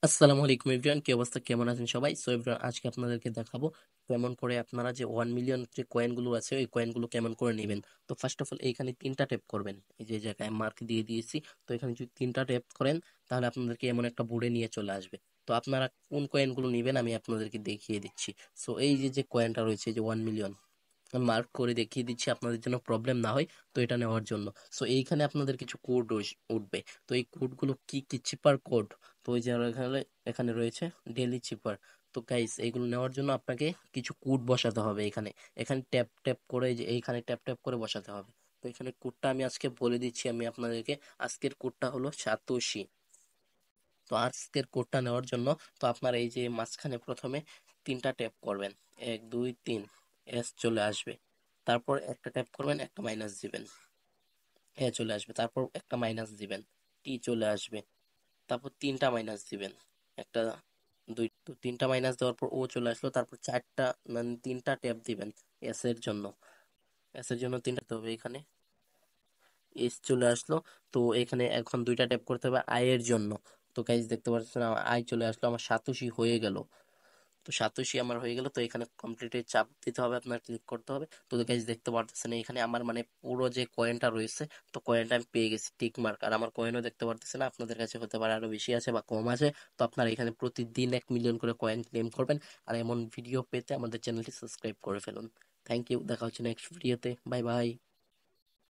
আসসালামু আলাইকুম এভরিওয়ান, কি অবস্থা, কেমন আছেন সবাই? সো এভরিওয়ান, আজকে আপনাদেরকে দেখাবো কেমন করে আপনারা যে 1 মিলিয়ন যে কয়েনগুলো আছে ওই কয়েনগুলো কেমন করে নেবেন। তো ফার্স্ট অফ অল এইখানে তিনটা ট্যাপ করবেন, এই যে জায়গায় মার্ক দিয়ে দিয়েছি। তো এখানে যদি তিনটা ট্যাপ করেন তাহলে আপনাদেরকে এমন একটা বোর্ডে নিয়ে চলে আসবে। তো আপনারা কোন কয়েনগুলো নেবেন আমি আপনাদেরকে দেখিয়ে দিচ্ছি। সো এই যে যে কয়েনটা রয়েছে, যে 1 মিলিয়ন, মার্ক করে দেখিয়ে দিচ্ছি আপনাদের জন্য প্রবলেম না হয়। তো এটা নেওয়ার জন্য সো এইখানে আপনাদের কিছু কোড উঠবে। তো এই কোডগুলো কি কি চিপার কোড, তো ওই যে এখানে এখানে রয়েছে ডেলি চিপার। তো গাইস, এইগুলো নেওয়ার জন্য আপনাকে কিছু কোড বসাতে হবে এখানে। এখানে ট্যাপ ট্যাপ করে, যে এইখানে ট্যাপ ট্যাপ করে বসাতে হবে। তো এখানে কোডটা আমি আজকে বলে দিচ্ছি আমি আপনাদেরকে। আজকের কোডটা হলো সাতোশি। তো আজকের কোডটা নেওয়ার জন্য তো আপনার এই যে মাঝখানে প্রথমে তিনটা ট্যাপ করবেন, 1 2 3, এস চলে আসবে। তারপর একটা ট্যাপ করবেন, একটা মাইনাস দিবেন, এ চলে আসবে। তারপর একটা মাইনাস দিবেন, টি চলে আসবে। তারপর তিনটা মাইনাস দিবেন, একটা দুই, তো তিনটা মাইনাস দেওয়ার পর ও চলে আসলো। তারপর চারটা, মানে তিনটা ট্যাপ দিবেন এস এর জন্য। এস এর জন্য তিনটা তো হবে, এখানে এস চলে আসলো। তো এখানে এখন দুইটা ট্যাপ করতে হবে আই এর জন্য। তো গাইজ দেখতে পাচ্ছেন আমার আই চলে আসলো, আমার সাতোশি হয়ে গেল। তো সাতোশি আমার হয়ে গেল। তো এখানে কমপ্লিটে চাপ দিতে হবে, আপনার ক্লিক করতে হবে। তো গাইজ দেখতে পারতেছেন এখানে আমার মানে পুরো যে কয়েনটা রয়েছে, তো কয়েনটা আমি পেয়ে গেছি টিক মার্ক। আর আমার কয়েনও দেখতে পারতেছেন, আপনাদের কাছে হতে পারে আরো বেশি আছে বা কম আছে। তো আপনারা এখানে প্রতিদিন 1 মিলিয়ন করে কয়েন ক্লেম করবেন। আর এমন ভিডিও পেতে আমাদের চ্যানেলটি সাবস্ক্রাইব করে ফেলুন। থ্যাংক ইউ, দেখা হচ্ছে নেক্সট ভিডিওতে। Bye bye.